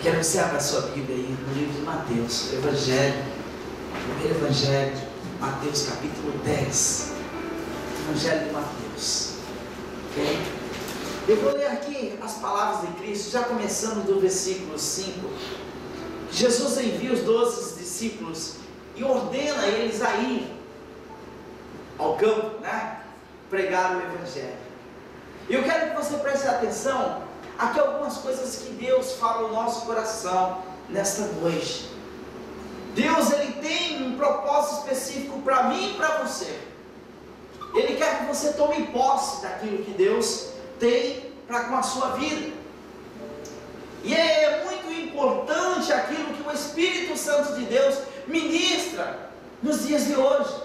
Quero que você abra a sua Bíblia aí no livro de Mateus, Evangelho, primeiro Evangelho, Mateus capítulo 10, Evangelho de Mateus, ok? Eu vou ler aqui as palavras de Cristo, já começando do versículo 5. Jesus envia os 12 discípulos e ordena eles a ir ao campo, né? Pregar o Evangelho. E eu quero que você preste atenção aqui algumas coisas que Deus fala no nosso coração nesta noite. Deus, Ele tem um propósito específico para mim e para você. Ele quer que você tome posse daquilo que Deus tem para com a sua vida. E é muito importante aquilo que o Espírito Santo de Deus ministra nos dias de hoje.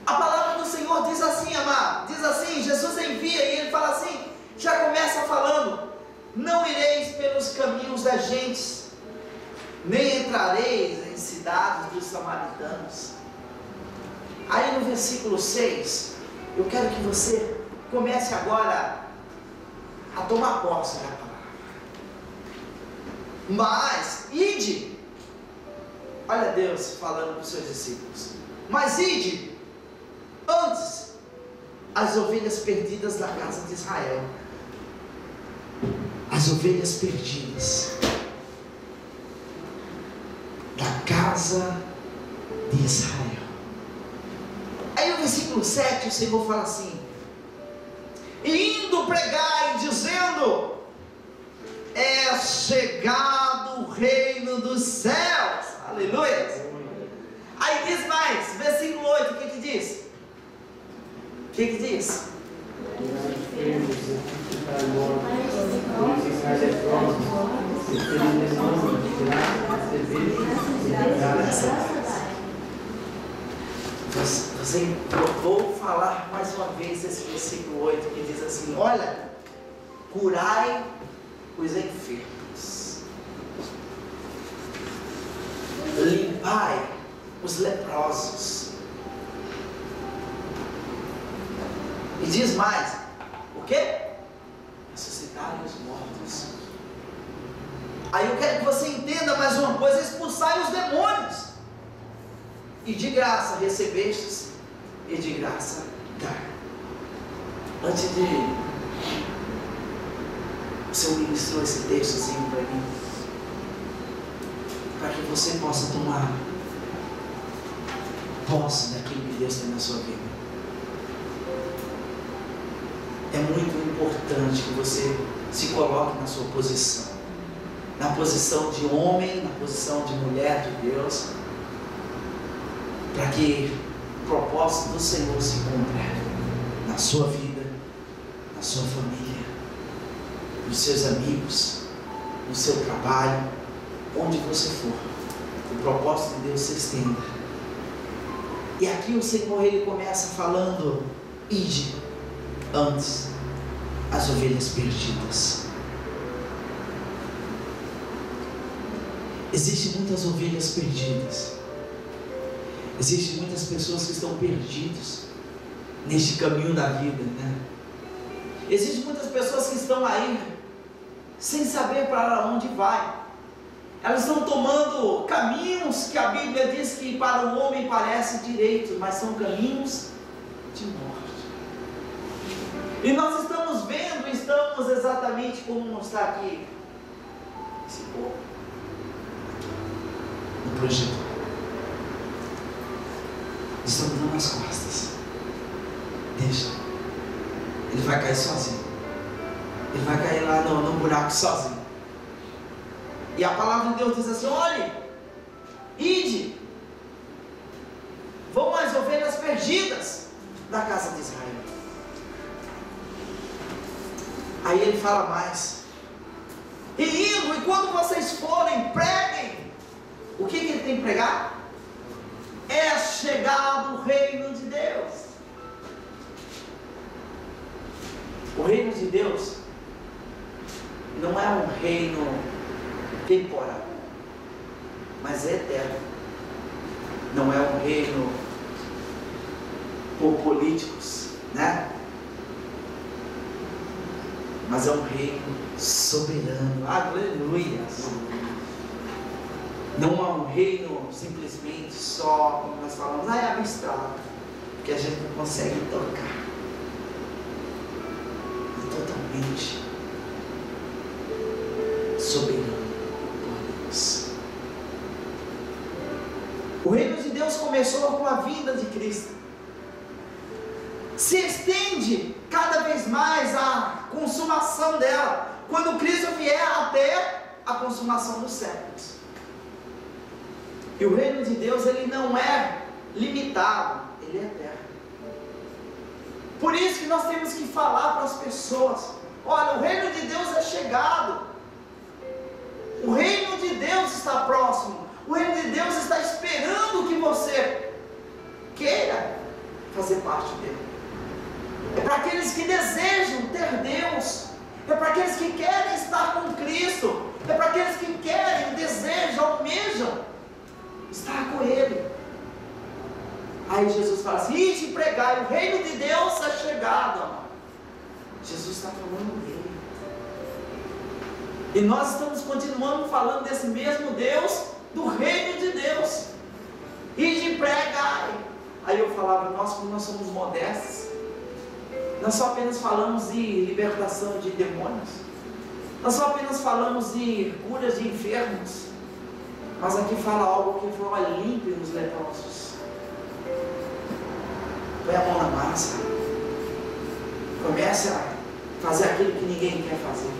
A palavra do Senhor diz assim, amado, diz assim, Jesus envia e Ele fala assim, já começa falando: não ireis pelos caminhos das gentes, nem entrareis em cidades dos samaritanos. Aí no versículo 6, eu quero que você comece agora a tomar posse da palavra. Mas, ide, olha Deus falando para os seus discípulos, mas ide antes as ovelhas perdidas da casa de Israel. As ovelhas perdidas da casa de Israel. Aí no versículo 7 o Senhor fala assim: e indo pregai, dizendo: é chegado o reino dos céus. Aleluia. Aí diz mais, versículo 8, o que diz? O que diz? Vou falar mais uma vez esse versículo 8 que diz assim: olha, curai os enfermos, limpai os leprosos. E diz mais, o quê? Ressuscitarem os mortos. Aí eu quero que você entenda mais uma coisa: expulsai os demônios, e de graça recebestes, e de graça dar. Antes de o Senhor ministrou esse textozinho para mim, para que você possa tomar posse daquilo que Deus tem na sua vida. É muito importante que você se coloque na sua posição, na posição de homem, na posição de mulher de Deus, para que o propósito do Senhor se cumpra na sua vida, na sua família, nos seus amigos, no seu trabalho, onde você for. O propósito de Deus se estenda. E aqui o Senhor, Ele começa falando: ide antes as ovelhas perdidas. Existem muitas ovelhas perdidas. Existem muitas pessoas que estão perdidas neste caminho da vida, né? Existem muitas pessoas que estão aí sem saber para onde vai. Elas estão tomando caminhos que a Bíblia diz que para o homem parecem direitos, mas são caminhos de morte. E nós estamos vendo, estamos exatamente como está aqui esse povo no projeto. Estamos dando as costas. Deixa. Ele vai cair sozinho. Ele vai cair lá no buraco sozinho. E a palavra de Deus diz assim: olhe, ide, vão as ovelhas perdidas da casa de Israel. Aí ele fala mais: e indo, e quando vocês forem, preguem. O que ele tem que pregar? É chegado o reino de Deus. O reino de Deus não é um reino temporal, mas é eterno. Não é um reino por políticos, né? mas é um reino soberano. Aleluia! Não é um reino simplesmente só, como nós falamos, é abstrato, que a gente não consegue tocar. É totalmente soberano por Deus. O reino de Deus começou com a vinda de Cristo. Se estende cada vez mais a consumação dela, quando Cristo vier até a consumação dos séculos. E o reino de Deus, ele não é limitado, ele é eterno. Por isso que nós temos que falar para as pessoas: olha, o reino de Deus é chegado, o reino de Deus está próximo, o reino de Deus está esperando que você queira fazer parte dele. É para aqueles que desejam ter Deus, é para aqueles que querem estar com Cristo, é para aqueles que querem, desejam, almejam estar com Ele. Aí Jesus fala assim: ide e pregai, o reino de Deus é chegado, amado. Jesus está falando dele. E nós estamos continuando falando desse mesmo Deus, do reino de Deus. Ide e pregai. Aí eu falava: nós, como nós somos modestos, nós só apenas falamos de libertação de demônios, nós só apenas falamos de curas de enfermos, mas aqui fala algo que foi: olha, limpe os leprosos, põe a mão na massa, comece a fazer aquilo que ninguém quer fazer.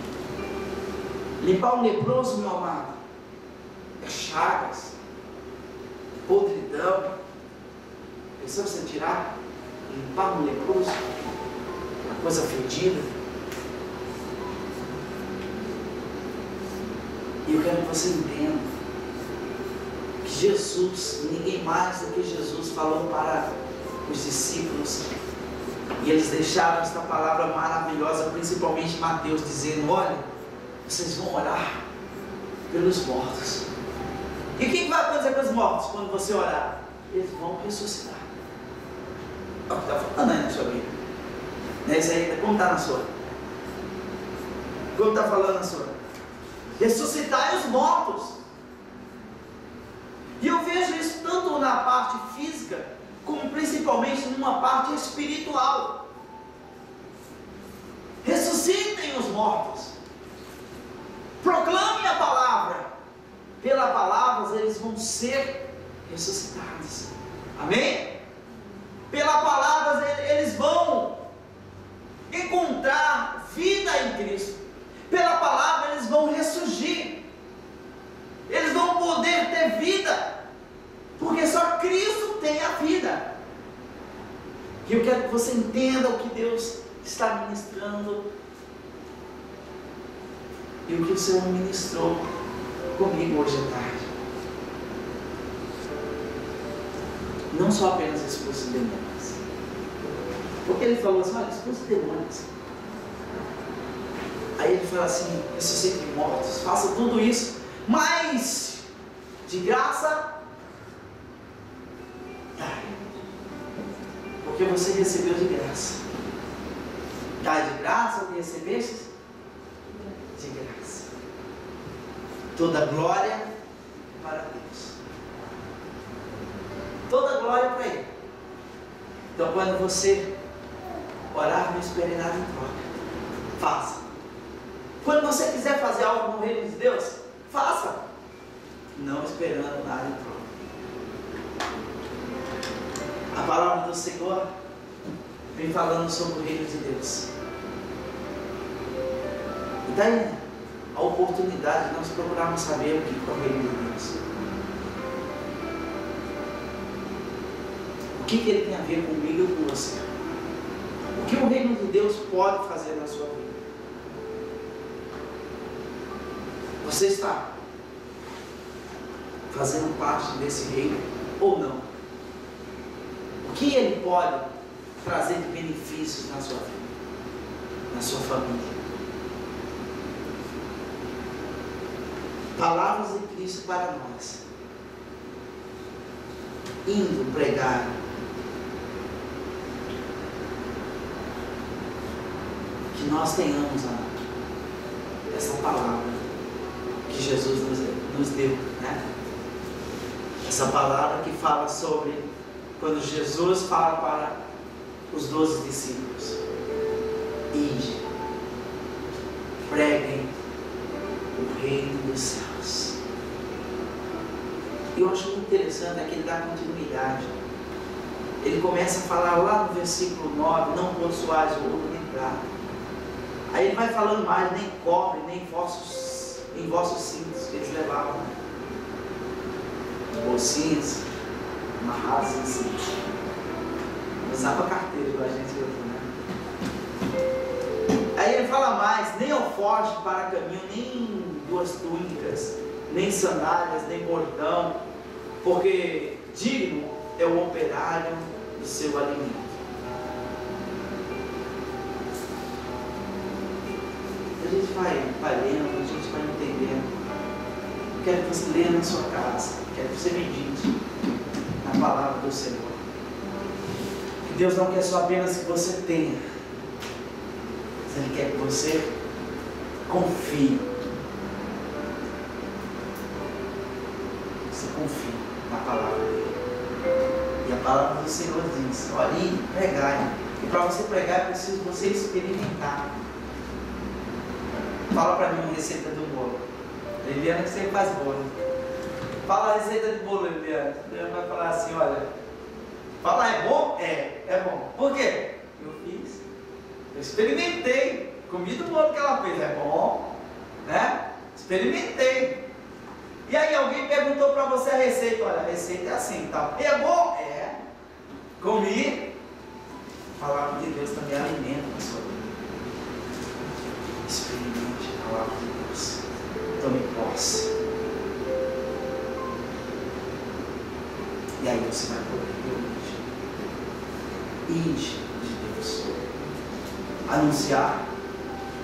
Limpar um leproso, meu amado, é chagas, podridão. Pensou você tirar, limpar um leproso, uma coisa fedida? E eu quero que você entenda que Jesus, ninguém mais do que Jesus, falou para os discípulos, e eles deixaram esta palavra maravilhosa, principalmente Mateus, dizendo: olha, vocês vão orar pelos mortos. E o que vai acontecer com os mortos quando você orar? Eles vão ressuscitar. É o que está falando aí na sua Bíblia. Não é isso aí? Como está na sua? Como está falando na sua? Ressuscitar os mortos. E eu vejo isso tanto na parte física, como principalmente numa parte espiritual. Ressuscitem os mortos. Proclame a palavra. Pela palavra eles vão ser ressuscitados. Amém? Pela palavra eles vão encontrar vida em Cristo. Pela palavra eles vão ressurgir. Eles vão poder ter vida, porque só Cristo tem a vida. E eu quero que você entenda o que Deus está ministrando e o que o Senhor ministrou comigo hoje à tarde. Não só apenas expulso de demônios, porque ele falou assim: olha, expulso de demônios. Aí ele fala assim: ressuscite mortos, faça tudo isso, mas de graça, porque você recebeu de graça. Dá de graça o que recebeste? De graça. Toda glória para Deus. Toda glória para Ele. Então, quando você orar, não espere nada em troca. Faça. Quando você quiser fazer algo no reino de Deus, faça. Não esperando nada em troca. A palavra do Senhor vem falando sobre o reino de Deus. E daí a oportunidade de nós procurarmos saber o que é o reino de Deus. O que ele tem a ver comigo e com você? O que o reino de Deus pode fazer na sua vida? Você está fazendo parte desse reino ou não? O que ele pode trazer de benefícios na sua vida, na sua família? Palavras de Cristo para nós. Indo pregar. Que nós tenhamos, amado, essa palavra que Jesus nos deu, né? Essa palavra que fala sobre quando Jesus fala para os 12 discípulos: ide, preguem o reino dos céus. E eu acho muito interessante é que ele dá continuidade. Ele começa a falar lá no versículo 9: não possuais ouro nem prata. Aí ele vai falando mais: nem cobre, nem em vossos cintos que eles levavam, né? Bolsinhos amarrados em cintos. Usava carteira igual a gente usa, né? Aí ele fala mais: nem alforje para caminho, nem 2 túnicas, nem sandálias, nem bordão, porque digno é o operário do seu alimento. A gente vai lendo, a gente vai entendendo. Eu quero que você leia na sua casa, quero que você medite na palavra do Senhor. Que Deus não quer só apenas que você tenha, mas Ele quer que você confie. Você confie na palavra dele. E a palavra do Senhor diz: olha, e pregai. E para você pregar é preciso você experimentar. Fala para mim uma receita do bolo. Liliana que sempre faz bolo. Fala a receita de bolo, Liliana. Liliana vai falar assim: olha, fala, é bom? É bom. Por quê? Eu fiz. Eu experimentei. Comi do bolo que ela fez. É bom, né? Experimentei. E aí alguém perguntou para você a receita: olha, a receita é assim, tal. E é bom? É. Comi. A palavra de Deus também alimenta a sua vida. Experimente a palavra de Deus. Tome posse. E aí você vai poder ide de Deus. Anunciar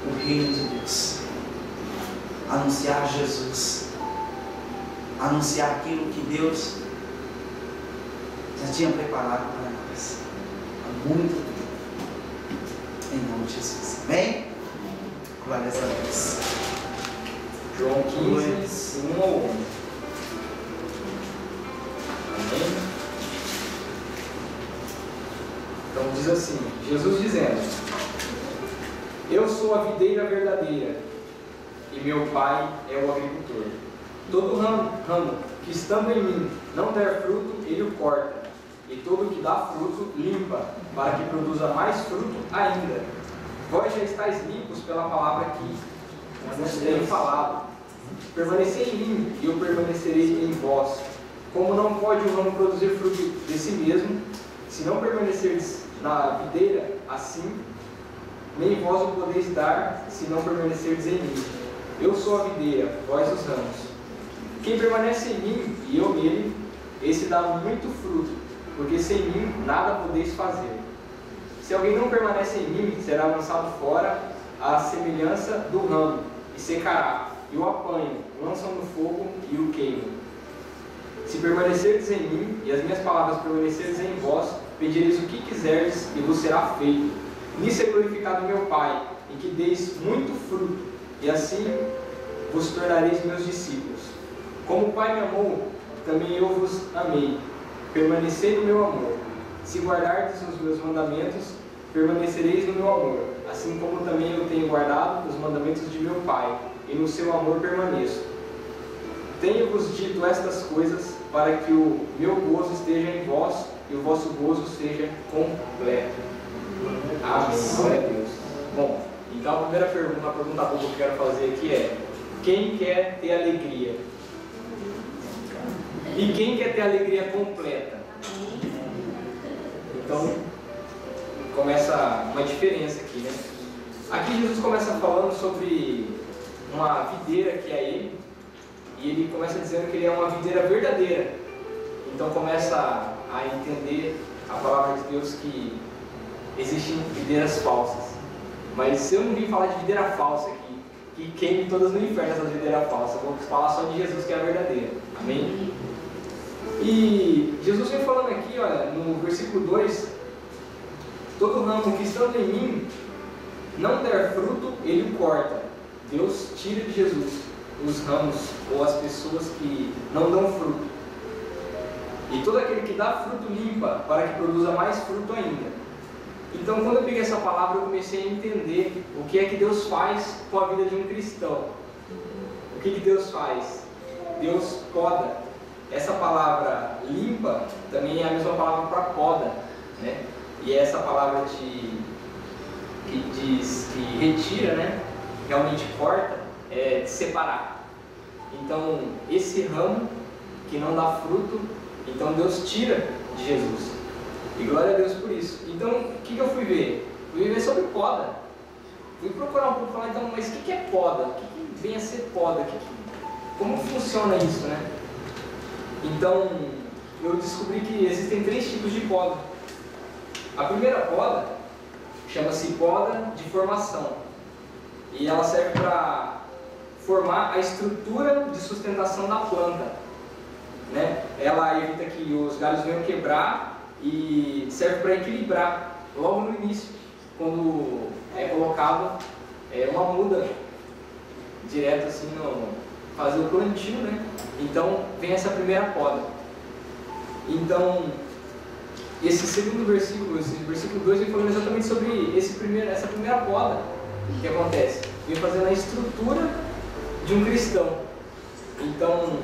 o reino de Deus. Anunciar Jesus. Anunciar aquilo que Deus já tinha preparado para nós há muito tempo. Em nome de Jesus. Amém? Glória a Deus. João 15, 1 ao 11. Amém? Então diz assim, Jesus dizendo: eu sou a videira verdadeira, e meu Pai é o agricultor. Todo ramo que estando em mim não der fruto, ele o corta, e todo que dá fruto, limpa, para que produza mais fruto ainda. Vós já estáis limpos pela palavra que vos tenho falado. Permanecei em mim, e eu permanecerei em vós. Como não pode o ramo produzir fruto de si mesmo, se não permanecerdes na videira, assim, nem vós o podeis dar, se não permanecerdes em mim. Eu sou a videira, vós os ramos. Quem permanece em mim e eu nele, esse dá muito fruto, porque sem mim nada podeis fazer. Se alguém não permanece em mim, será lançado fora à semelhança do ramo, e secará, e o apanham, lançam no fogo e o queimam. Se permanecerdes em mim, e as minhas palavras permanecerdes em vós, pedireis o que quiserdes, e vos será feito. Nisso é glorificado meu Pai, em que deis muito fruto, e assim vos tornareis meus discípulos. Como o Pai me amou, também eu vos amei. Permanecei no meu amor. Se guardardes os meus mandamentos, permanecereis no meu amor, assim como também eu tenho guardado os mandamentos de meu Pai, e no seu amor permaneço. Tenho-vos dito estas coisas, para que o meu gozo esteja em vós, e o vosso gozo seja completo. Amém. Glória a Deus. Bom, então a primeira pergunta, boa que eu quero fazer aqui é: quem quer ter alegria? E quem quer ter alegria completa? Então, começa uma diferença aqui, né? Aqui Jesus começa falando sobre uma videira que é ele, e ele começa dizendo que ele é uma videira verdadeira. Então começa a entender a palavra de Deus que existem videiras falsas. Mas eu não vim falar de videira falsa aqui, que queime todas no inferno essas videiras falsas. Eu vou falar só de Jesus que é a verdadeira. Amém? E Jesus vem falando aqui, olha, no versículo 2: todo ramo que estando em mim não der fruto, ele o corta, Deus tira de Jesus os ramos ou as pessoas que não dão fruto. E todo aquele que dá fruto limpa para que produza mais fruto ainda. Então, quando eu peguei essa palavra, eu comecei a entender o que é que Deus faz com a vida de um cristão. O que Deus faz? Deus poda. Essa palavra limpa também é a mesma palavra para poda, né? E essa palavra que diz que retira, né? Realmente corta, é de separar. Então, esse ramo que não dá fruto, então Deus tira de Jesus. E glória a Deus por isso. Então, o que eu fui ver? Fui ver sobre poda. Fui procurar um pouco, falar, então, mas o que é poda? O que vem a ser poda? Como funciona isso, né? Então, eu descobri que existem 3 tipos de poda. A primeira poda chama-se poda de formação. E ela serve para formar a estrutura de sustentação da planta, né? Ela evita que os galhos venham quebrar e serve para equilibrar logo no início, quando é colocado uma muda direto assim fazer o plantio, né? Então vem essa primeira poda. Então esse segundo versículo, esse versículo 2, vem falando exatamente sobre essa primeira poda que acontece. Vem fazendo a estrutura de um cristão. Então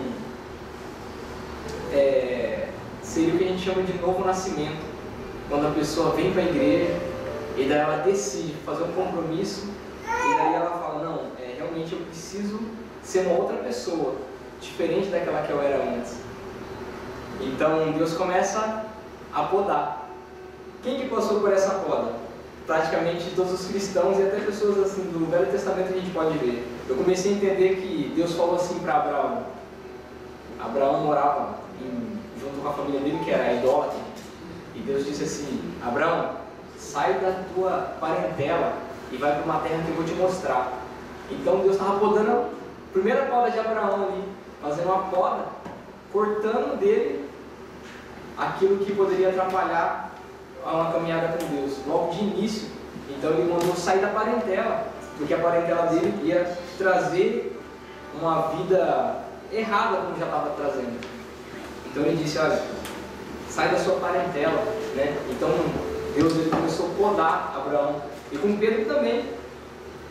seria o que a gente chama de novo nascimento, quando a pessoa vem para a igreja e daí ela decide fazer um compromisso e daí ela fala, não, realmente eu preciso ser uma outra pessoa, diferente daquela que eu era antes. Então Deus começa a podar. Quem que passou por essa poda? Praticamente todos os cristãos e até pessoas assim do Velho Testamento a gente pode ver. Eu comecei a entender que Deus falou assim para Abraão. Abraão morava junto com a família dele, que era idólatra. E Deus disse assim, Abraão, sai da tua parentela e vai para uma terra que eu vou te mostrar. Então Deus estava podando a primeira poda de Abraão ali, fazendo uma poda, cortando dele aquilo que poderia atrapalhar uma caminhada com Deus, logo de início. Então ele mandou sair da parentela, porque a parentela dele ia trazer uma vida errada, como já estava trazendo. Então ele disse, olha, sai da sua parentela, né? Então Deus ele começou a podar Abraão. E com Pedro também.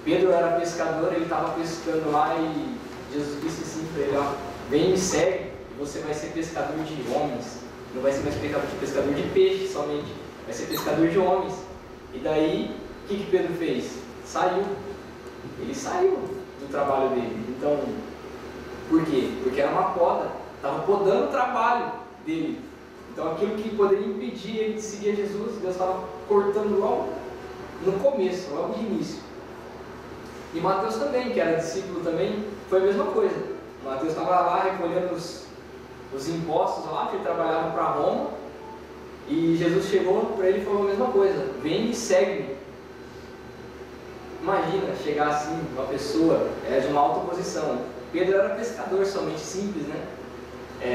Pedro era pescador, ele estava pescando lá e Jesus disse assim para ele, ó, vem e me segue, e você vai ser pescador de homens. Não vai ser mais pescador de peixe somente, vai ser pescador de homens. E daí, o que Pedro fez? Saiu. Ele saiu do trabalho dele. Então, por quê? Porque era uma poda, estava podando o trabalho dele. Então, aquilo que poderia impedir ele de seguir Jesus, Deus estava cortando logo no começo, logo de início. E Mateus também, que era discípulo também, foi a mesma coisa. Mateus estava lá recolhendo os impostos lá, que ele trabalhava para Roma, e Jesus chegou para ele e falou a mesma coisa, vem e segue-me. Imagina chegar assim, uma pessoa de uma alta posição. Pedro era pescador somente, simples, né?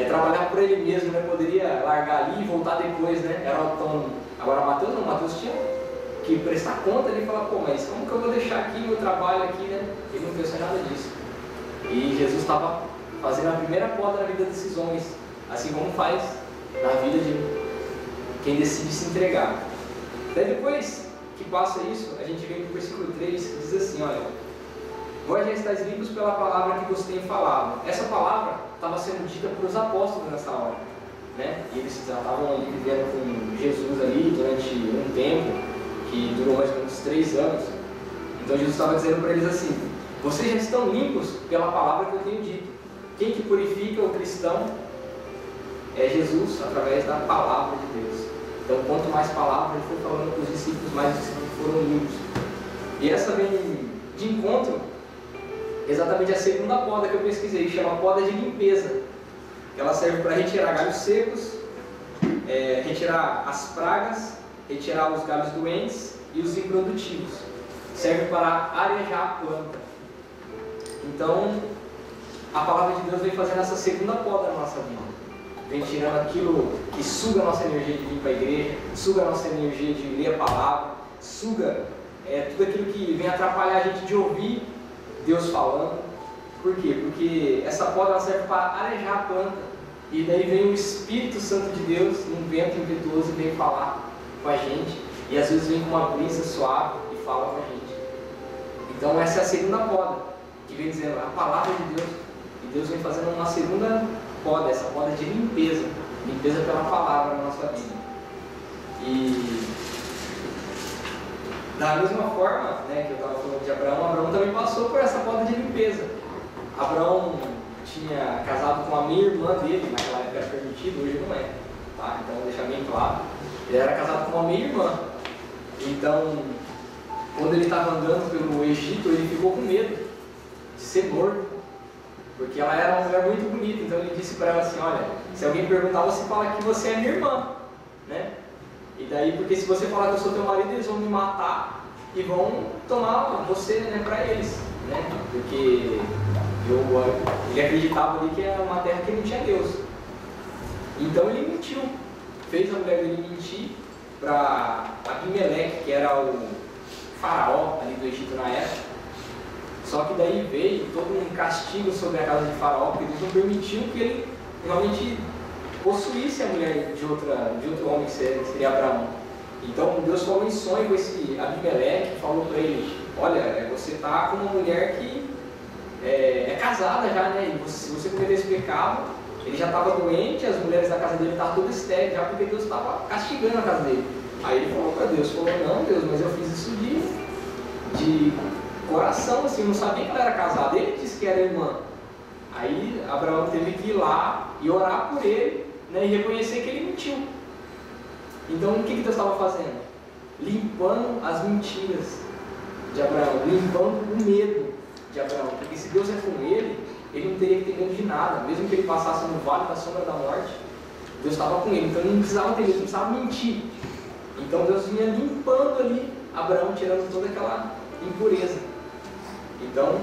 Trabalhava por ele mesmo, né? Poderia largar ali e voltar depois, né? Era autônomo. Agora Mateus não, Mateus tinha que prestar conta ali e falar, pô, mas como que eu vou deixar aqui meu trabalho aqui, né? Ele não pensou em nada disso. E Jesus estava fazendo a primeira poda na vida desses homens, assim como faz na vida de quem decide se entregar. Daí depois que passa isso, a gente vem para o versículo 3, que diz assim, olha, vós já estáis limpos pela palavra que vos tenho falado. Essa palavra estava sendo dita para os apóstolos nessa hora, né? E eles já estavam ali vivendo com Jesus ali durante um tempo, que durou mais ou menos 3 anos. Então Jesus estava dizendo para eles assim, vocês já estão limpos pela palavra que eu tenho dito. Quem que purifica o cristão é Jesus, através da palavra de Deus. Então quanto mais palavra ele foi falando para os discípulos, mais os discípulos foram limpos. E essa vem de encontro exatamente a segunda poda que eu pesquisei, chama poda de limpeza. Ela serve para retirar galhos secos, retirar as pragas, retirar os galhos doentes e os improdutivos. Serve para arejar a planta. Então, a palavra de Deus vem fazendo essa segunda poda na nossa vida. Vem tirando aquilo que suga a nossa energia de vir para a igreja, suga a nossa energia de ler a palavra, suga tudo aquilo que vem atrapalhar a gente de ouvir Deus falando. Por quê? Porque essa poda ela serve para arejar a planta. E daí vem o Espírito Santo de Deus, num vento impetuoso, e vem falar com a gente. E às vezes vem com uma brisa suave e fala com a gente. Então essa é a segunda poda, que vem dizendo a palavra de Deus. E Deus vem fazendo uma segunda poda, essa poda de limpeza. Limpeza pela palavra na nossa vida. E da mesma forma, né, que eu estava falando de Abraão, Abraão também passou por essa poda de limpeza. Abraão tinha casado com a meia-irmã dele, naquela época era permitido, hoje não é. Tá? Então, deixar bem claro. Ele era casado com uma meia-irmã. Então, quando ele estava andando pelo Egito, ele ficou com medo de ser morto. Porque ela era uma mulher muito bonita. Então, ele disse para ela assim, olha, se alguém perguntar, você fala que você é minha irmã. Né? E daí, porque se você falar que eu sou teu marido, eles vão me matar e vão tomar você, né, para eles. Né? Porque ele acreditava ali que era uma terra que não tinha Deus. Então ele mentiu, fez a mulher dele mentir para Abimeleque, que era o faraó ali do Egito na época. Só que daí veio todo um castigo sobre a casa de faraó, porque Deus não permitiu que ele realmente possuísse a mulher de outro homem, que seria Abraão. Então Deus falou em sonho com esse Abimeleque, falou para ele, olha, você está com uma mulher que é casada já, né? E se você cometer esse pecado, ele já estava doente, as mulheres da casa dele estavam todas estéreis, já porque Deus estava castigando a casa dele. Aí ele falou para Deus, não Deus, mas eu fiz isso de coração, assim, eu não sabia que ela era casada, ele disse que era irmã. Aí Abraão teve que ir lá e orar por ele, né? E reconhecer que ele mentiu. Então o que Deus estava fazendo? Limpando as mentiras de Abraão, limpando o medo de Abraão, porque se Deus é com ele, ele não teria que ter medo de nada, mesmo que ele passasse no vale da sombra da morte, Deus estava com ele, então ele não precisava ter medo, não precisava mentir. Então Deus vinha limpando ali Abraão, tirando toda aquela impureza. Então,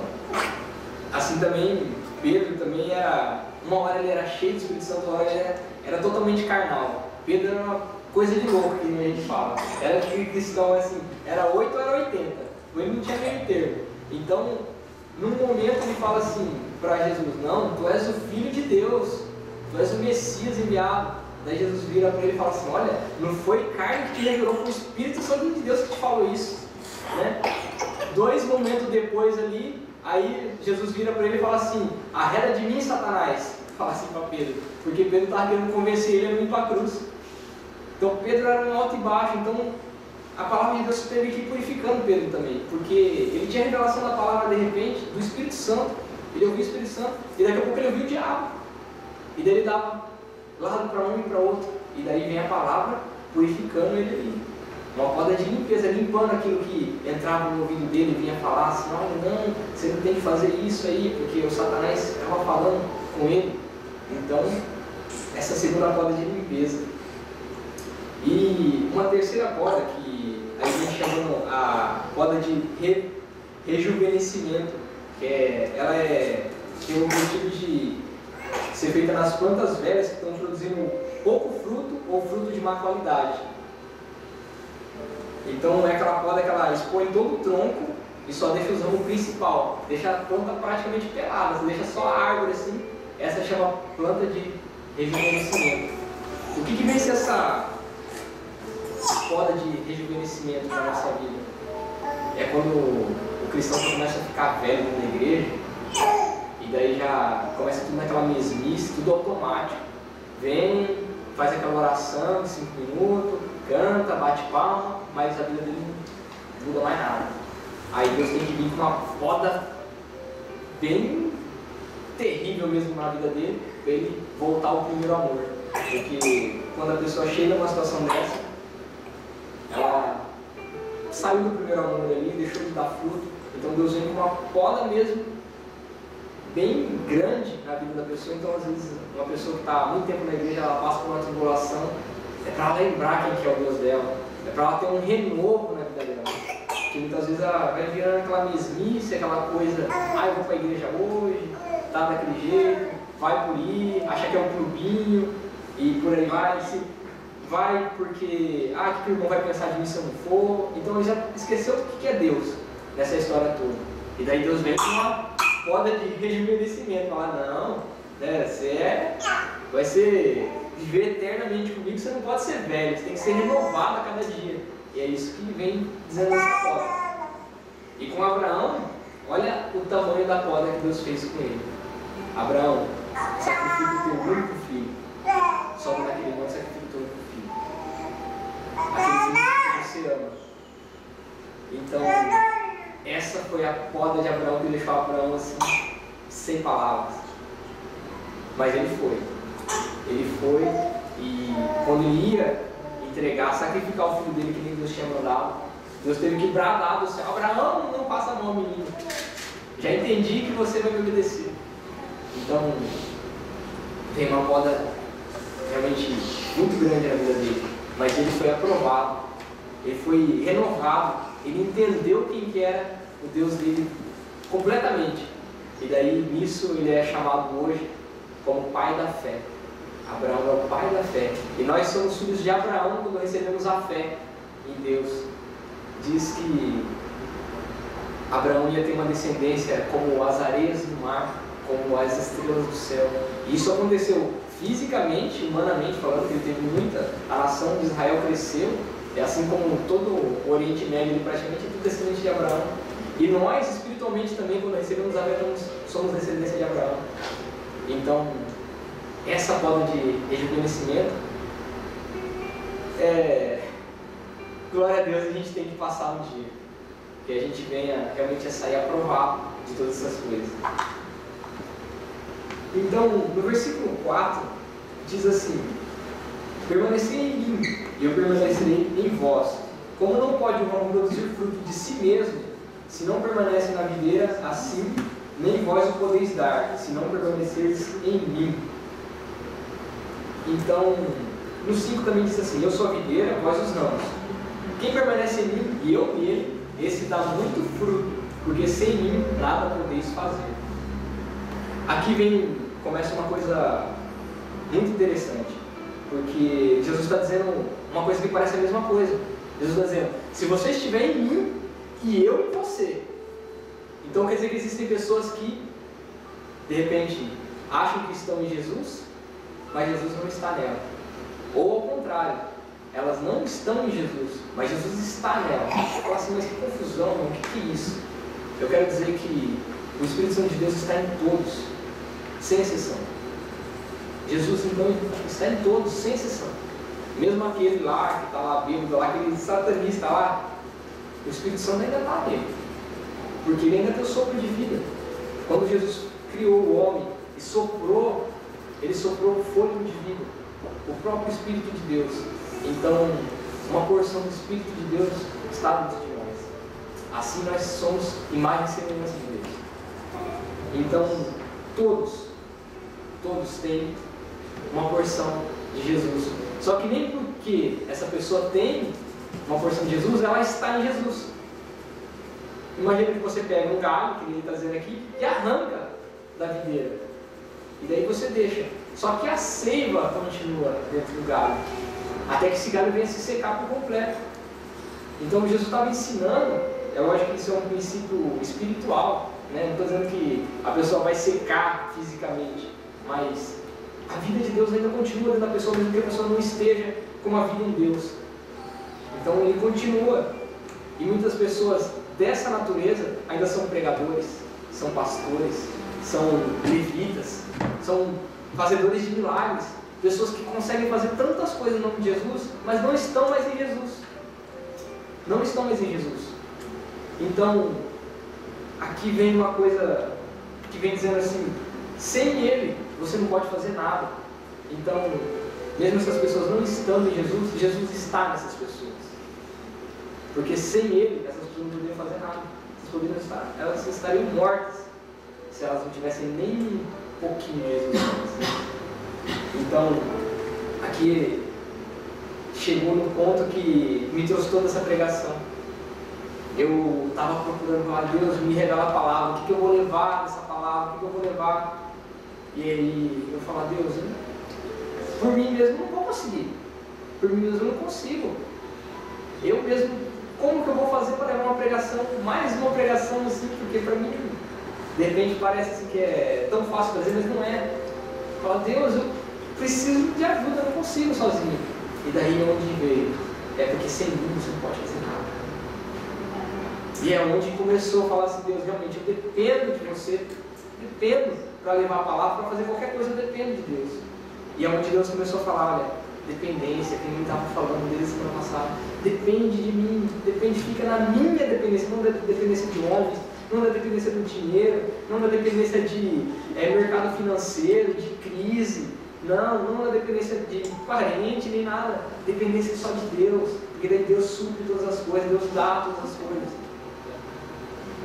assim também, Pedro também era, uma hora ele era cheio do Espírito Santo, uma hora ele era totalmente carnal. Pedro era uma coisa de louco, que a gente fala, era cristão assim, era 8 ou era 80, ele não tinha meio termo. Então, num momento ele fala assim para Jesus, não, tu és o Filho de Deus, tu és o Messias enviado. Daí Jesus vira para ele e fala assim, olha, não foi carne que te revelou, foi o Espírito Santo de Deus que te falou isso. Né? 2 momentos depois ali, aí Jesus vira para ele e fala assim, arreda de mim, Satanás. Fala assim para Pedro, porque Pedro estava querendo convencer ele a ir para a cruz. Então Pedro era um alto e baixo, então a palavra de Deus teve que ir purificando Pedro também, porque ele tinha a revelação da palavra de repente, do Espírito Santo, ele ouviu o Espírito Santo, e daqui a pouco ele ouviu o diabo, e daí ele dava lado para um e para outro, e daí vem a palavra purificando ele ali, uma poda de limpeza, limpando aquilo que entrava no ouvido dele e vinha falar assim, não, você não tem que fazer isso aí, porque o Satanás estava falando com ele. Então, essa segunda poda de limpeza. E uma terceira poda que a gente chama a poda de rejuvenescimento, que tem o objetivo de ser feita nas plantas velhas que estão produzindo pouco fruto ou fruto de má qualidade. Então é aquela poda que ela expõe todo o tronco e só deixa o ramo principal, deixa a planta praticamente pelada, deixa só a árvore assim. Essa chama planta de rejuvenescimento. O que vem ser essa poda de rejuvenescimento na nossa vida? É quando o cristão começa a ficar velho na igreja, e daí já começa tudo naquela mesmice, tudo automático. Vem, faz aquela oração de 5 minutos, canta, bate palma, mas a vida dele não muda mais nada. Aí Deus tem que vir com uma poda bem terrível mesmo na vida dele, para ele voltar ao primeiro amor. Porque quando a pessoa chega numa situação dessa, ela saiu do primeiro amor ali, deixou de dar fruto. Então Deus vem com uma poda mesmo, bem grande na vida da pessoa. Então às vezes uma pessoa que está há muito tempo na igreja, ela passa por uma tribulação, é para ela lembrar quem que é o Deus dela, é para ela ter um renovo na vida dela. Porque muitas vezes ela vai virando aquela mesmice, aquela coisa, eu vou para a igreja hoje, tá daquele jeito, vai por ir, acha que é um clubinho, e por aí vai porque, que o irmão vai pensar de mim se eu não for. Então ele já esqueceu o que é Deus nessa história toda. E daí Deus vem com uma poda de rejuvenescimento. Fala, não, né, você vai viver eternamente comigo, você não pode ser velho, você tem que ser renovado a cada dia. E é isso que vem dizendo essa poda. E com Abraão, olha o tamanho da poda que Deus fez com ele. Abraão, sacrifica o teu único filho. Sobe naquele monte, sacrifica o teu único filho. Aquele que você ama. Então, essa foi a poda de Abraão que deixou Abraão assim, sem palavras. Mas ele foi. Ele foi e quando ele ia entregar, sacrificar o filho dele que nem Deus tinha mandado, Deus teve que bradar do céu: Abraão, não faça mal, menino. Já entendi que você vai me obedecer. Então, tem uma poda realmente muito grande na vida dele. Mas ele foi aprovado, ele foi renovado, ele entendeu quem que era o Deus dele completamente. E daí, nisso, ele é chamado hoje como pai da fé. Abraão é o pai da fé. E nós somos filhos de Abraão quando recebemos a fé em Deus. Diz que Abraão ia ter uma descendência como as areias do mar, como as estrelas do céu. E isso aconteceu fisicamente, humanamente falando, que ele teve muita. A nação de Israel cresceu, é assim como todo o Oriente Médio, ele praticamente é tudo descendente de Abraão. E nós, espiritualmente também, quando recebemos a fé, somos descendência de Abraão. Então, essa poda de rejuvenescimento, glória a Deus, a gente tem que passar um dia, que a gente venha realmente a sair aprovado de todas essas coisas. Então, no versículo 4, diz assim: permanecei em mim, e eu permanecerei em vós. Como não pode o ramo produzir fruto de si mesmo, se não permanece na videira, assim nem vós o podeis dar, se não permaneceres em mim. Então, no 5 também diz assim: eu sou a videira, vós os ramos. Quem permanece em mim e eu nele, esse dá muito fruto, porque sem mim nada podeis fazer. Aqui começa uma coisa muito interessante, porque Jesus está dizendo uma coisa que parece a mesma coisa. Jesus está dizendo: se você estiver em mim e eu em você. Então quer dizer que existem pessoas que, de repente, acham que estão em Jesus, mas Jesus não está nela. Ou ao contrário, elas não estão em Jesus, mas Jesus está nela. Você fala assim: mas que confusão, o que é isso? Eu quero dizer que o Espírito Santo de Deus está em todos, sem exceção. Jesus então está em todos, sem exceção. Mesmo aquele lá que está lá bêbado, lá, aquele satanista lá, o Espírito Santo ainda está nele, porque ele ainda tem o sopro de vida. Quando Jesus criou o homem e soprou, ele soprou o fôlego de vida, o próprio Espírito de Deus. Então, uma porção do Espírito de Deus está dentro de nós. Assim nós somos imagem e semelhança de Deus. Então, todos têm uma porção de Jesus. Só que nem porque essa pessoa tem uma porção de Jesus, ela está em Jesus. Imagina que você pega um galho, que ele está dizendo aqui, e arranca da videira. E daí você deixa. Só que a seiva continua dentro do galho, até que esse galho venha se secar por completo. Então Jesus estava ensinando, é lógico que isso é um princípio espiritual, né? Não estou dizendo que a pessoa vai secar fisicamente, mas a vida de Deus ainda continua dentro da pessoa, mesmo que a pessoa não esteja com a vida em Deus. Então ele continua. E muitas pessoas dessa natureza ainda são pregadores, são pastores, são levitas, são fazedores de milagres, pessoas que conseguem fazer tantas coisas no nome de Jesus, mas não estão mais em Jesus. Não estão mais em Jesus. Então, aqui vem uma coisa que vem dizendo assim: sem Ele, você não pode fazer nada. Então, mesmo essas pessoas não estando em Jesus, Jesus está nessas pessoas. Porque sem Ele, essas pessoas não poderiam fazer nada. Elas estariam mortas se elas não tivessem nem um pouquinho de Jesus. Então, aqui chegou no ponto que me trouxe toda essa pregação. Eu estava procurando falar: Deus, me revela a palavra, o que eu vou levar dessa palavra, o que eu vou levar. E aí eu falo: Deus, por mim mesmo não vou conseguir, por mim mesmo eu não consigo. Eu mesmo como que eu vou fazer para levar uma pregação, mais uma pregação assim, porque para mim, de repente parece assim que é tão fácil fazer, mas não é. Fala, Deus, eu preciso de ajuda, eu não consigo sozinho. E daí onde veio? É porque sem mim você não pode fazer nada. E é onde começou a falar assim, Deus, realmente eu dependo de você, dependo para levar a palavra, para fazer qualquer coisa eu dependo de Deus. E é onde Deus começou a falar, olha, dependência, que nem estava falando desde a semana passada, depende de mim, depende, fica na minha dependência, não da dependência de homens, não da dependência do dinheiro, não da dependência de mercado financeiro, de crise, não da dependência de parente, nem nada, dependência só de Deus, porque daí Deus supre todas as coisas, Deus dá todas as coisas.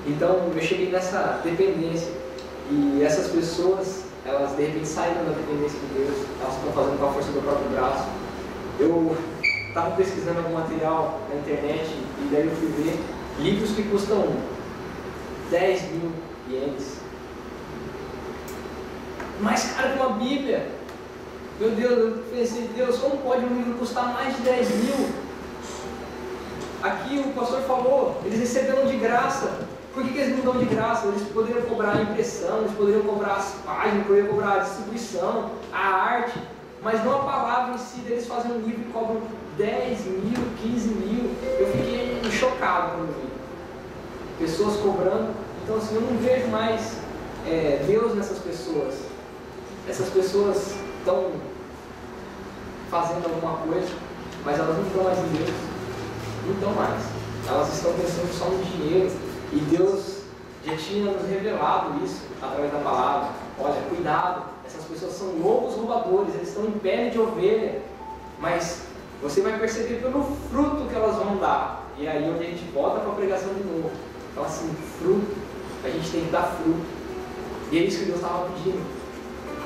Então eu cheguei nessa dependência, e essas pessoas, elas de repente saíram da dependência de Deus, elas estão fazendo com a força do próprio braço. Eu estava pesquisando algum material na internet e daí eu fui ver livros que custam 10 mil ienes. Mais caro que uma Bíblia. Meu Deus, eu pensei, Deus, como pode um livro custar mais de 10 mil? Aqui o pastor falou, eles receberam de graça. Por que eles não dão de graça? Eles poderiam cobrar a impressão, eles poderiam cobrar as páginas, poderiam cobrar a distribuição, a arte, mas não a palavra em si. Eles fazem um livro e cobram 10 mil, 15 mil. Eu fiquei chocado quando vi pessoas cobrando. Então assim, eu não vejo mais Deus nessas pessoas. Essas pessoas estão fazendo alguma coisa, mas elas não estão mais em Deus. Não estão mais. Elas estão pensando só no dinheiro. E Deus já tinha nos revelado isso através da palavra. Olha, cuidado, essas pessoas são lobos roubadores, eles estão em pele de ovelha. Mas você vai perceber pelo fruto que elas vão dar. E aí onde a gente volta para a pregação de novo. Então assim, fruto, a gente tem que dar fruto. E é isso que Deus estava pedindo.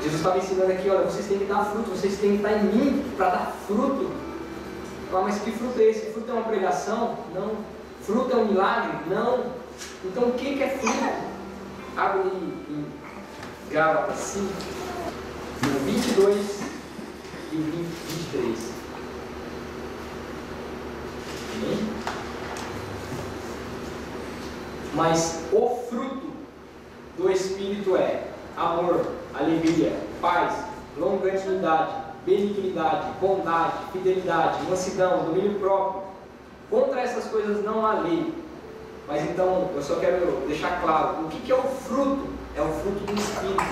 Jesus estava ensinando aqui, olha, vocês têm que dar fruto, vocês têm que estar em mim para dar fruto. Mas que fruto é esse? Fruto é uma pregação? Não. Fruto é um milagre? Não. Então o que é fruto? Abre aí em Gálatas 5, no 22 e 23. Amém? Mas o fruto do Espírito é amor, alegria, paz, longanimidade, benignidade, bondade, fidelidade, mansidão, domínio próprio. Contra essas coisas não há lei. Mas então, eu só quero deixar claro, o que é o fruto? É o fruto do Espírito.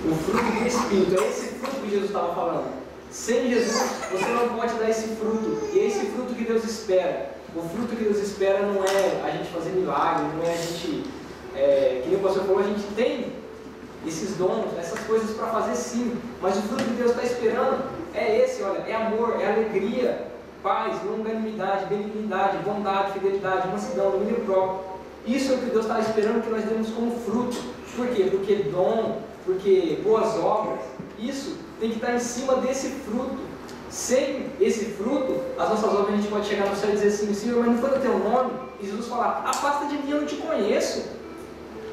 O fruto do Espírito, é esse fruto que Jesus estava falando. Sem Jesus, você não pode dar esse fruto. E é esse fruto que Deus espera. O fruto que Deus espera não é a gente fazer milagre, não é a gente, que nem o pastor falou, a gente tem esses dons, essas coisas para fazer sim. Mas o fruto que Deus está esperando é esse, olha, é amor, é alegria, paz, longanimidade, benignidade, bondade, fidelidade, mansidão, domínio próprio. Isso é o que Deus está esperando que nós demos como fruto. Por quê? Porque dom, porque boas obras, isso tem que estar em cima desse fruto. Sem esse fruto, as nossas obras a gente pode chegar no céu e dizer assim, Senhor, mas não foi no teu nome? E Jesus falar, afasta de mim, eu não te conheço.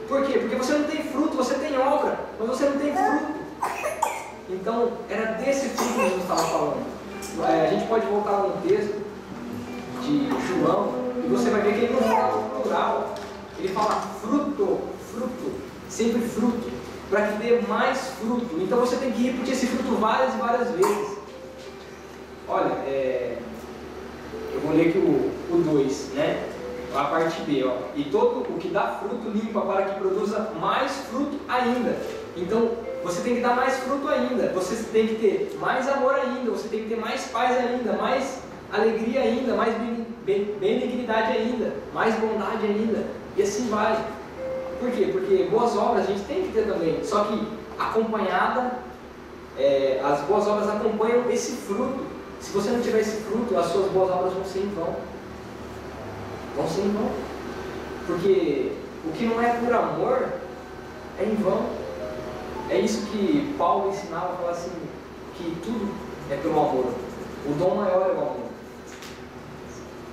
Por quê? Porque você não tem fruto, você tem obra, mas você não tem fruto. Então, era desse fruto que Jesus estava falando. A gente pode voltar lá no texto de João e você vai ver que ele não fala no plural, ele fala fruto, fruto, sempre fruto, para que dê mais fruto. Então você tem que repetir esse fruto várias e várias vezes. Olha, eu vou ler aqui o 2, né? A parte B, ó. E todo o que dá fruto limpa para que produza mais fruto ainda. Então, você tem que dar mais fruto ainda, você tem que ter mais amor ainda, você tem que ter mais paz ainda, mais alegria ainda, mais benignidade ainda, mais bondade ainda, e assim vai. Por quê? Porque boas obras a gente tem que ter também, só que acompanhada, as boas obras acompanham esse fruto. Se você não tiver esse fruto, as suas boas obras vão ser em vão. Vão ser em vão. Porque o que não é por amor é em vão. É isso que Paulo ensinava, falava assim, que tudo é pelo amor. O dom maior é o amor.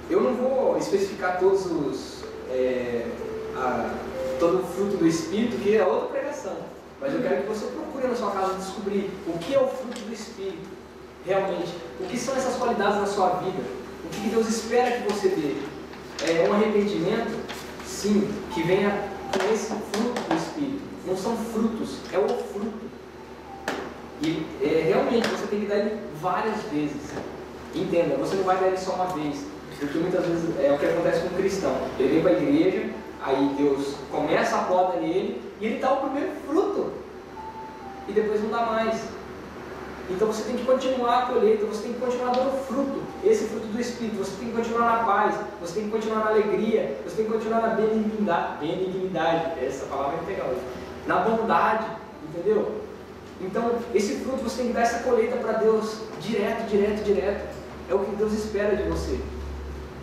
Eu não vou especificar todo o fruto do Espírito, que é outra pregação. Mas eu quero que você procure na sua casa descobrir o que é o fruto do Espírito, realmente. O que são essas qualidades na sua vida. O que Deus espera que você dê? É um arrependimento, sim, que venha com esse fruto do Espírito. Não são frutos, é o fruto. E realmente você tem que dar ele várias vezes. Entenda, você não vai dar ele só uma vez. Porque muitas vezes é o que acontece com o cristão. Ele vem para a igreja, aí Deus começa a poda nele e ele dá o primeiro fruto. E depois não dá mais. Então você tem que continuar a colheita, você tem que continuar dando fruto, esse fruto do Espírito, você tem que continuar na paz, você tem que continuar na alegria, você tem que continuar na benignidade, essa palavra é legal, na bondade, entendeu? Então esse fruto você tem que dar essa colheita para Deus direto, é o que Deus espera de você.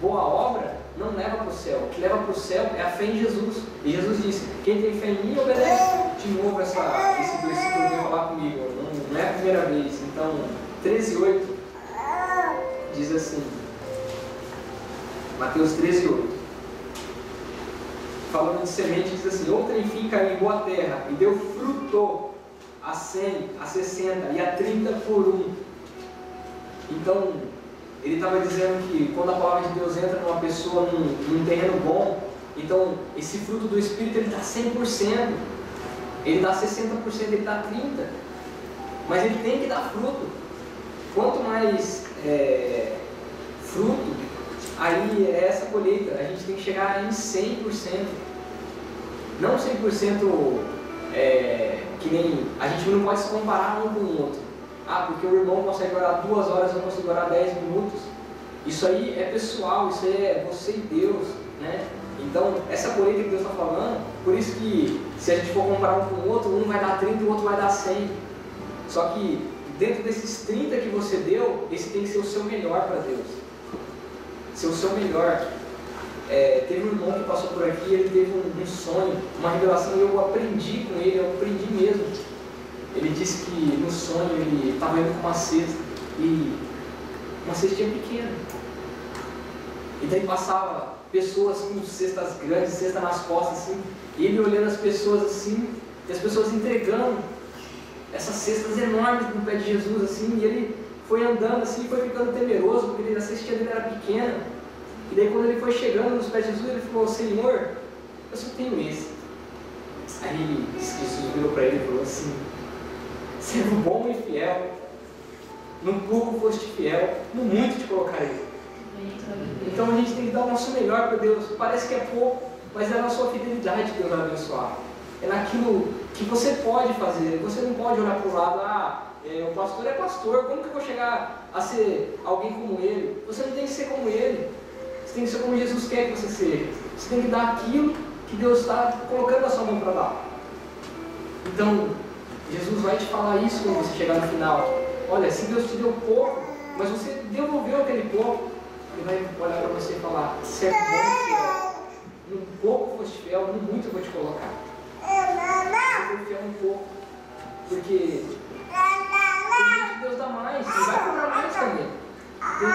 Boa obra não leva para o céu, o que leva para o céu é a fé em Jesus, e Jesus disse, quem tem fé em mim obedece. De novo esse versículo veio falar comigo, não é a primeira vez. Então 13:8 diz assim, Mateus 13:8, falando de semente, diz assim, outra enfim caiu em boa terra e deu fruto a 100, a 60 e a 30 por um. Então ele estava dizendo que quando a palavra de Deus entra numa pessoa num terreno bom, então esse fruto do Espírito ele dá 100%, ele dá 60%, ele dá 30%, mas ele tem que dar fruto. Quanto mais fruto, aí é essa colheita, a gente tem que chegar em 100%, não 100% que nem, a gente não pode se comparar um com o outro. Porque o irmão consegue orar 2 horas, eu consigo orar 10 minutos. Isso aí é pessoal, isso aí é você e Deus, né? Então, essa colheita que Deus está falando, por isso que se a gente for comparar um com o outro, um vai dar 30 e o outro vai dar 100. Só que dentro desses 30 que você deu, esse tem que ser o seu melhor para Deus. Ser o seu melhor. Teve um irmão que passou por aqui, ele teve um sonho, uma revelação, e eu aprendi com ele, eu aprendi mesmo. Ele disse que no sonho ele estava indo com uma cesta, e uma cestinha pequena. E daí passava pessoas com cestas grandes, cesta nas costas assim, e ele olhando as pessoas assim, e as pessoas entregando essas cestas enormes no pé de Jesus assim, e ele foi andando assim, foi ficando temeroso, porque a cestinha dele era pequena. E daí quando ele foi chegando nos pés de Jesus, ele falou, Senhor, eu só tenho esse. Aí Jesus virou para ele e falou assim, servo bom e fiel, no pouco foste fiel, no muito te colocarei. Então a gente tem que dar o nosso melhor para Deus. Parece que é pouco, mas é na sua fidelidade que Deus vai abençoar. É naquilo que você pode fazer. Você não pode olhar para o lado, o pastor é pastor, como que eu vou chegar a ser alguém como ele? Você não tem que ser como ele. Você tem que ser como Jesus quer que você seja. Você tem que dar aquilo que Deus está colocando na sua mão para dar. Então, Jesus vai te falar isso quando você chegar no final. Olha, se Deus te deu pouco, mas você devolveu aquele pouco, Ele vai olhar para você e falar, servo bom e fiel. No pouco foste fiel, no muito eu vou te colocar. Você foi fiel um pouco, porque tem gente que Deus dá mais, e vai cobrar mais também. Tem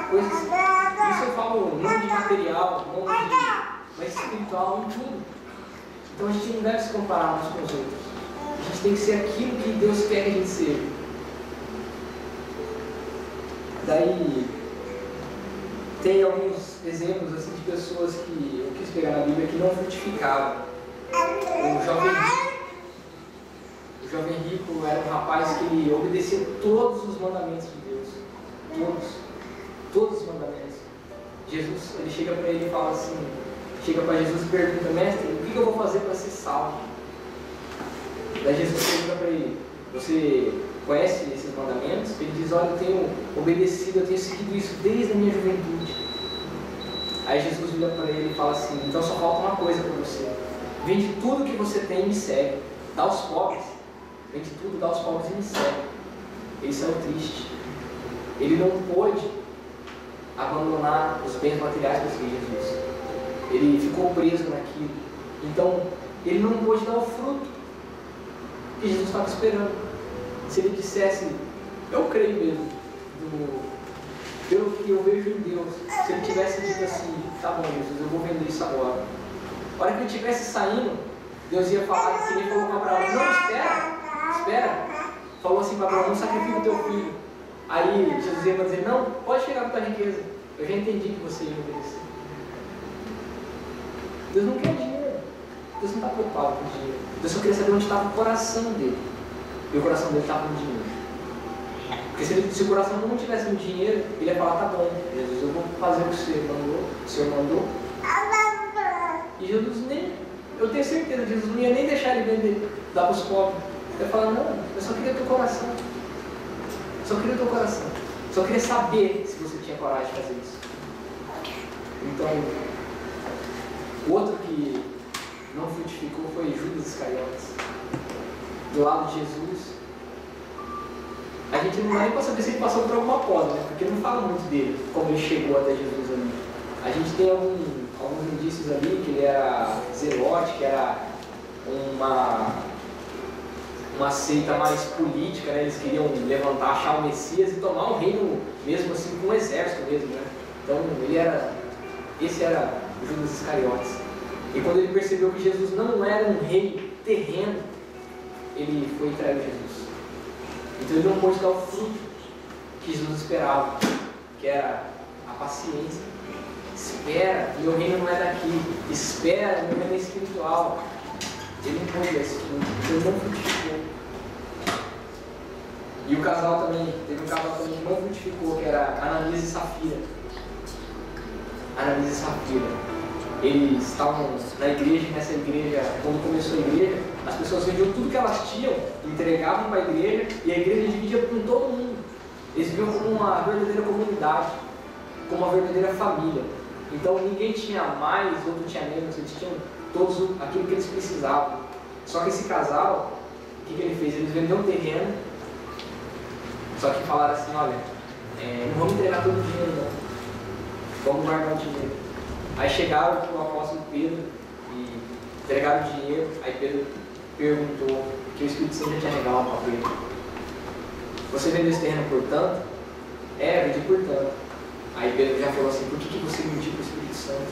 coisas, isso eu falo não de material, não mas espiritual, em tudo. Então a gente não deve se comparar uns com os outros. A gente tem que ser aquilo que Deus quer que a gente seja. Daí tem alguns exemplos assim, de pessoas que eu quis pegar na Bíblia que não frutificavam. O jovem rico era um rapaz que ele obedecia todos os mandamentos de Deus. Todos os mandamentos. Jesus, ele chega para ele e fala assim, chega para Jesus e pergunta, mestre, o que eu vou fazer para ser salvo? Daí Jesus pergunta para ele, você conhece esses mandamentos? Ele diz, olha, eu tenho obedecido, eu tenho seguido isso desde a minha juventude. Aí Jesus vira para ele e fala assim, então só falta uma coisa para você. Vende tudo que você tem e me segue. Dá aos pobres. Vende tudo, dá aos pobres e me segue. Ele saiu triste. Ele não pôde abandonar os bens materiais para seguir Jesus. Ele ficou preso naquilo. Então, ele não pôde dar o fruto que Jesus estava esperando. Se ele dissesse, eu creio mesmo, pelo que eu vejo em Deus, se ele tivesse dito assim, tá bom Jesus, eu vou vender isso agora. A hora que ele estivesse saindo, Deus ia falar, que ele falou para Abraão, não, espera. Falou assim para Abraão, não sacrifica o teu filho. Aí Jesus ia dizer, não, pode chegar com a tua riqueza. eu já entendi que você ia obedecer. Deus não quer dinheiro. Deus não está preocupado com dinheiro. Deus só queria saber onde estava o coração dele. E o coração dele estava no dinheiro. Porque se o coração não tivesse no dinheiro, ele ia falar, tá bom, Jesus, eu vou fazer o que o Senhor mandou. E Jesus nem, eu tenho certeza, Jesus não ia nem deixar ele vender, dar para os pobres. Ele ia falar, não, eu só queria teu coração. Só queria teu coração. Só queria saber se você tinha coragem de fazer isso. Então, o outro que não frutificou foi Judas Iscariotes. Do lado de Jesus. A gente não vai nem para saber se ele passou por alguma coisa, né? Porque não fala muito dele, como ele chegou até Jesus ali. A gente tem alguns indícios ali que ele era zelote, que era uma seita mais política, né? Eles queriam levantar, achar o Messias e tomar o reino mesmo assim, com um exército mesmo, né? Então esse era Judas Iscariotes. E quando ele percebeu que Jesus não era um rei terreno, ele foi entregue a Jesus. Então ele não pôde dar o fruto que Jesus esperava, que era a paciência. Espera, meu reino não é daqui. Espera, meu reino é espiritual. Ele não pôde dar esse fruto, ele não frutificou. E o casal também, teve um casal também que não frutificou, que era Ananias e Safira. Ananias e Safira. Eles estavam na igreja, e nessa igreja, quando começou a igreja, as pessoas vendiam tudo que elas tinham, entregavam para a igreja, e a igreja dividia com todo mundo. Eles viviam como uma verdadeira comunidade, como uma verdadeira família. Então ninguém tinha mais, outro tinha menos, eles tinham todos aquilo que eles precisavam. Só que esse casal, o que ele fez? Eles venderam um terreno, só que falaram assim, olha, não vamos entregar todo o dinheiro não, vamos guardar o dinheiro. Aí chegaram para o apóstolo Pedro e entregaram o dinheiro. Aí Pedro perguntou, que o Espírito Santo já tinha revelado para Pedro: você vendeu esse terreno por tanto? Vendi por tanto. Aí Pedro já falou assim: por que você mentiu para o Espírito Santo?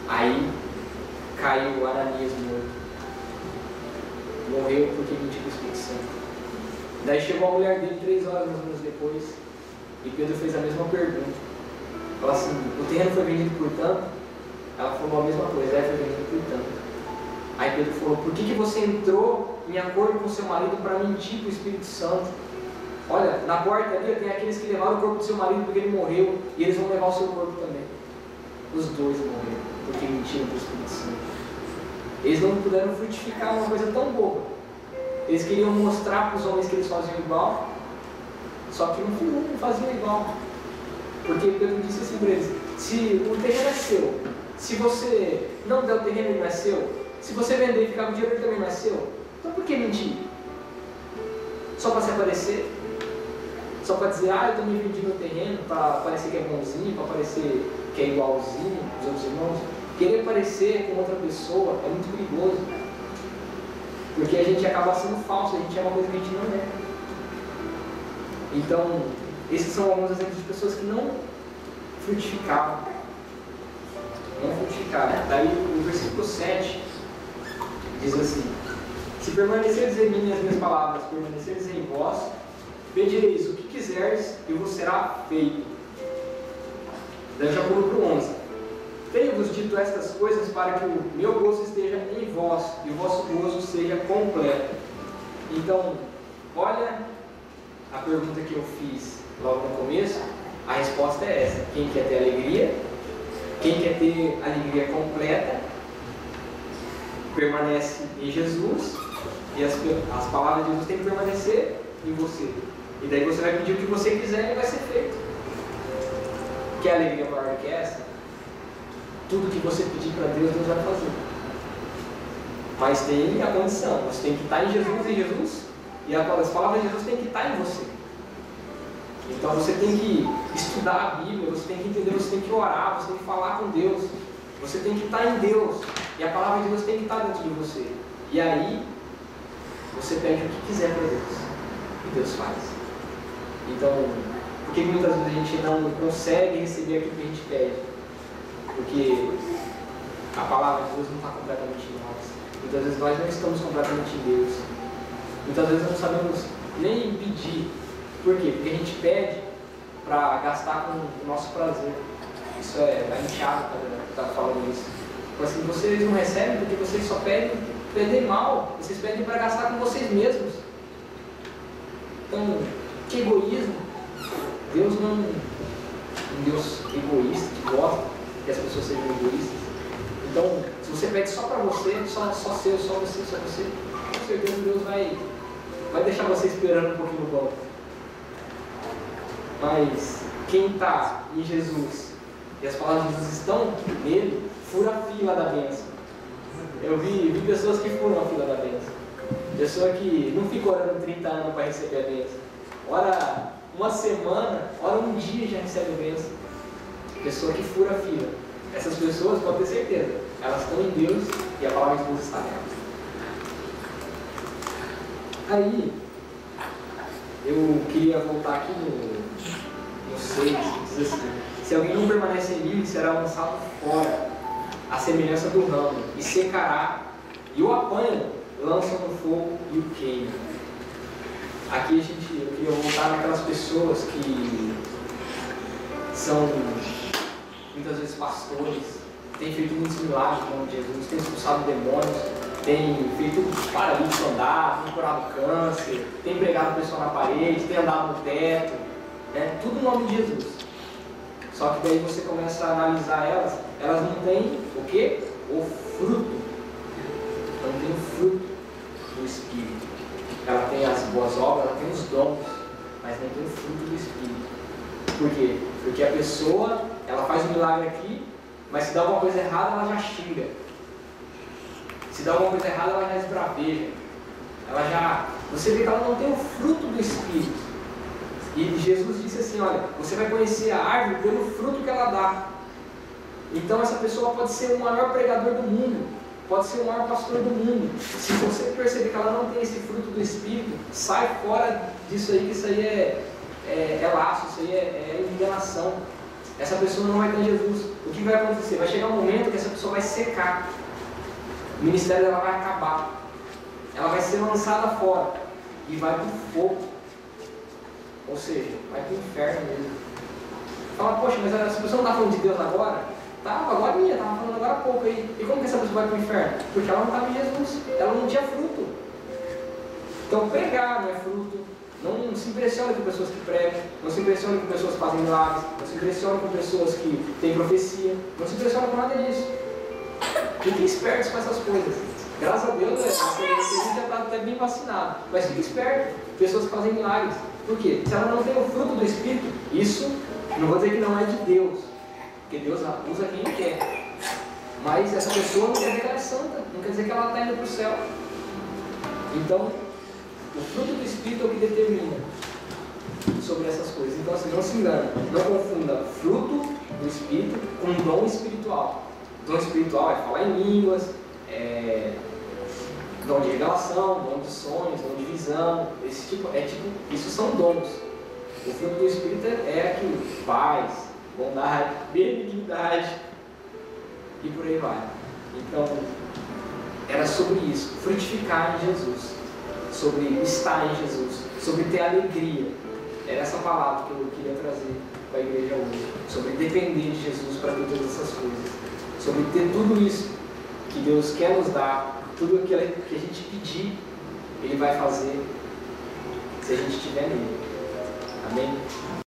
Aí caiu Ananias morto. Morreu porque mentiu para o Espírito Santo. Daí chegou a mulher dele 3 horas mais ou menos depois e Pedro fez a mesma pergunta. Falou assim: o terreno foi vendido por tanto? Ela falou a mesma coisa: foi vendido por tanto. Aí Pedro falou: por que você entrou em acordo com seu marido para mentir para o Espírito Santo? Olha, na porta ali tem aqueles que levaram o corpo do seu marido porque ele morreu, e eles vão levar o seu corpo também. Os dois morreram porque mentiram para o Espírito Santo. Eles não puderam frutificar uma coisa tão boba. Eles queriam mostrar para os homens que eles faziam igual, só que não faziam igual. Porque Pedro disse assim para eles: se o terreno é seu, se você não der o terreno, ele não é seu. Se você vender e ficar com o dinheiro, ele também não é seu. Então por que mentir? Só para se aparecer? Só para dizer, eu também vendi meu terreno, para parecer que é bonzinho, para parecer que é igualzinho aos outros irmãos? Querer parecer com outra pessoa é muito perigoso. Porque a gente acaba sendo falso, a gente é uma coisa que a gente não é. Então, esses são alguns exemplos de pessoas que não frutificaram. Não frutificaram. Daí o versículo 7 diz assim: se permaneceres em mim e as minhas palavras permaneceres em vós, pedireis o que quiseres e vos será feito. Daí já pulo para o 11. Tenho-vos dito estas coisas para que o meu gozo esteja em vós e o vosso gozo seja completo. Então, olha a pergunta que eu fiz logo no começo. A resposta é essa: quem quer ter alegria, quem quer ter alegria completa, permanece em Jesus, e as palavras de Jesus têm que permanecer em você. E daí você vai pedir o que você quiser e vai ser feito. Quer alegria maior que essa? Tudo que você pedir para Deus, Deus vai fazer. Mas tem a condição: você tem que estar em Jesus, e as palavras de Jesus têm que estar em você. Então você tem que estudar a Bíblia, você tem que entender, você tem que orar, você tem que falar com Deus, você tem que estar em Deus, e a palavra de Deus tem que estar dentro de você. E aí você pede o que quiser para Deus, e Deus faz. Então, por que muitas vezes a gente não consegue receber aquilo que a gente pede? Porque a palavra de Deus não está completamente em nós. Muitas vezes nós não estamos completamente em Deus. Muitas vezes não sabemos nem pedir. Por quê? Porque a gente pede para gastar com o nosso prazer. Isso é Tiago que está falando isso. Então, assim, vocês não recebem porque vocês só pedem mal, vocês pedem para gastar com vocês mesmos. Então, que egoísmo. Deus não é um Deus egoísta, que gosta que as pessoas sejam egoístas. Então, se você pede só para você, só seu, só você, com certeza Deus vai deixar você esperando um pouquinho no banco. Mas quem está em Jesus e as palavras de Jesus estão nele, fura a fila da bênção. Eu vi pessoas que furam a fila da bênção. Pessoa que não fica orando 30 anos para receber a bênção. Ora uma semana, ora um dia já recebe a bênção. Pessoa que fura a fila. Essas pessoas, pode ter certeza, elas estão em Deus e a palavra de Deus está nelas. Aí, eu queria voltar aqui no 6, diz assim: se alguém não permanece em mim, será lançado fora, a semelhança do ramo, e secará, e o apanham, lançam no fogo e o queimam. Aqui eu queria voltar naquelas pessoas que são muitas vezes pastores, têm feito muitos milagres no nome de Jesus, têm expulsado demônios, têm feito paralítico andar, têm curado câncer, têm pregado o pessoal na parede, têm andado no teto, né? Tudo no nome de Jesus. Só que daí você começa a analisar elas não têm o quê? O fruto. Não tem o fruto do Espírito. Ela tem as boas obras, ela tem os dons, mas não tem o fruto do Espírito. Por quê? Porque a pessoa, ela faz um milagre aqui, mas se dá alguma coisa errada, ela já xinga. Se dá alguma coisa errada, ela já esbraveja. Você vê que ela não tem o fruto do Espírito. E Jesus disse assim: olha, você vai conhecer a árvore pelo fruto que ela dá. Então essa pessoa pode ser o maior pregador do mundo, pode ser o maior pastor do mundo. Se você perceber que ela não tem esse fruto do Espírito, sai fora disso aí, que isso aí é laço, isso aí é enganação. Essa pessoa não vai ter Jesus. O que vai acontecer? Vai chegar um momento que essa pessoa vai secar. O ministério dela vai acabar. Ela vai ser lançada fora e vai para o fogo. Ou seja, vai para o inferno mesmo. Fala, poxa, mas essa pessoa não está falando de Deus agora? Agora estava falando agora há pouco aí. E como que essa pessoa vai para o inferno? Porque ela não estava em Jesus, ela não tinha fruto. Então pregar não é fruto. Não se impressione com pessoas que pregam, não se impressione com pessoas que fazem milagres, não se impressione com pessoas que têm profecia, não se impressione com nada disso. Fiquem espertos com essas coisas. Graças a Deus, a gente já está até bem vacinado. Mas fique esperto, pessoas que fazem milagres. Por quê? Se ela não tem o fruto do Espírito, isso não vou dizer que não é de Deus, porque Deus usa quem quer. Mas essa pessoa não quer dizer que ela é santa, não quer dizer que ela está indo para o céu. Então, o fruto do Espírito é o que determina sobre essas coisas. Então, assim, não se engane, não confunda fruto do Espírito com dom espiritual. Dom espiritual é falar em línguas, dom de revelação, dom de sonhos, dom de visão, isso são dons. O fruto do Espírito é aquilo: paz, bondade, benignidade e por aí vai. Então, era sobre isso, frutificar em Jesus, sobre estar em Jesus, sobre ter alegria. Era essa palavra que eu queria trazer para a igreja hoje, sobre depender de Jesus para ter todas essas coisas, sobre ter tudo isso que Deus quer nos dar, tudo aquilo que a gente pedir, Ele vai fazer se a gente estiver nele. Amém?